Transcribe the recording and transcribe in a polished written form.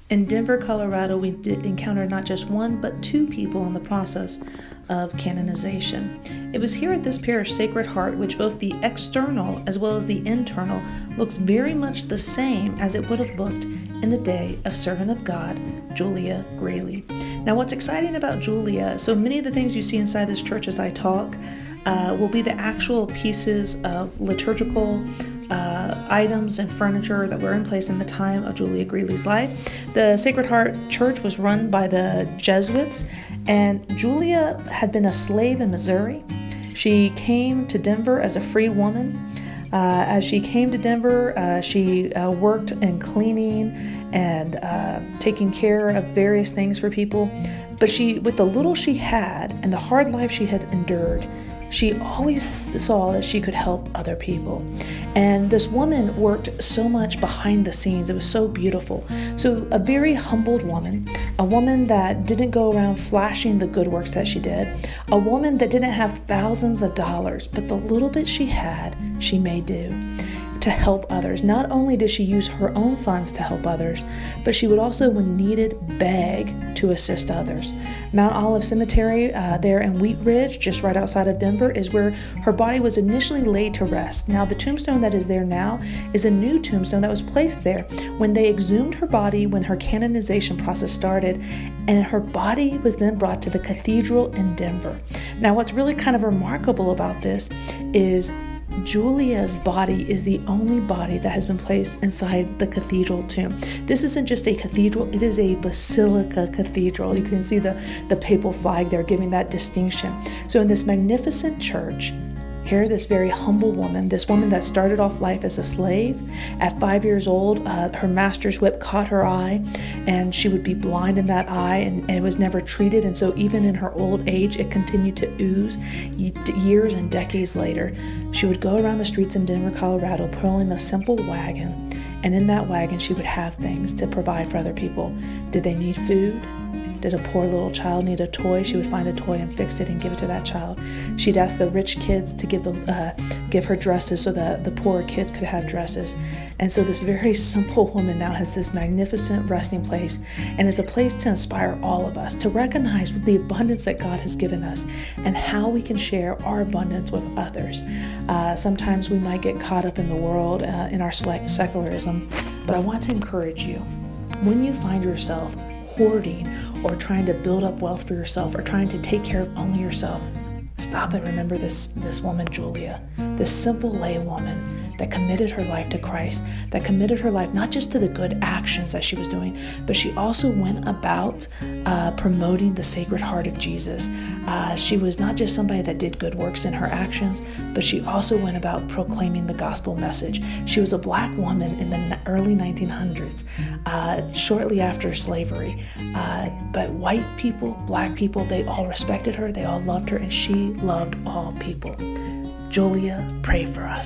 In Denver, Colorado, we did encounter not just one, but two people in the process of canonization. It was here at this parish, Sacred Heart, which both the external as well as the internal looks very much the same as it would have looked in the day of Servant of God, Julia Greeley. Now, what's exciting about Julia, so many of the things you see inside this church as I talk will be the actual pieces of liturgical items and furniture that were in place in the time of Julia Greeley's life. The Sacred Heart Church was run by the Jesuits, and Julia had been a slave in Missouri. She came to Denver as a free woman. As she came to Denver, she worked in cleaning and taking care of various things for people. But she, with the little she had and the hard life she had endured, she always saw that she could help other people. And this woman worked so much behind the scenes. It was so beautiful. So a very humbled woman, a woman that didn't go around flashing the good works that she did, a woman that didn't have thousands of dollars, but the little bit she had, she made do to help others. Not only did she use her own funds to help others, but she would also, when needed, beg to assist others. Mount Olive Cemetery there in Wheat Ridge, just right outside of Denver, is where her body was initially laid to rest. Now, the tombstone that is there now is a new tombstone that was placed there when they exhumed her body when her canonization process started, and her body was then brought to the cathedral in Denver. Now, what's really kind of remarkable about this is Julia's body is the only body that has been placed inside the cathedral tomb. This isn't just a cathedral, it is a basilica cathedral. You can see the papal flag there giving that distinction. So in this magnificent church, here, this very humble woman, this woman that started off life as a slave. At 5 years old, her master's whip caught her eye, and she would be blind in that eye, and it was never treated. And so even in her old age, it continued to ooze. Years and decades later, she would go around the streets in Denver, Colorado, pulling a simple wagon. And in that wagon, she would have things to provide for other people. Did they need food? Did a poor little child need a toy? She would find a toy and fix it and give it to that child. She'd ask the rich kids to give her dresses so that the poorer kids could have dresses. And so this very simple woman now has this magnificent resting place, and it's a place to inspire all of us to recognize the abundance that God has given us and how we can share our abundance with others. Sometimes we might get caught up in the world, in our secularism, but I want to encourage you, when you find yourself hoarding or trying to build up wealth for yourself or trying to take care of only yourself, stop and remember this woman, Julia, this simple lay woman that committed her life to Christ, that committed her life not just to the good actions that she was doing, but she also went about promoting the Sacred Heart of Jesus. She was not just somebody that did good works in her actions, but she also went about proclaiming the gospel message. She was a black woman in the early 1900s, shortly after slavery. But white people, black people, they all respected her, they all loved her, and she loved all people. Julia, pray for us.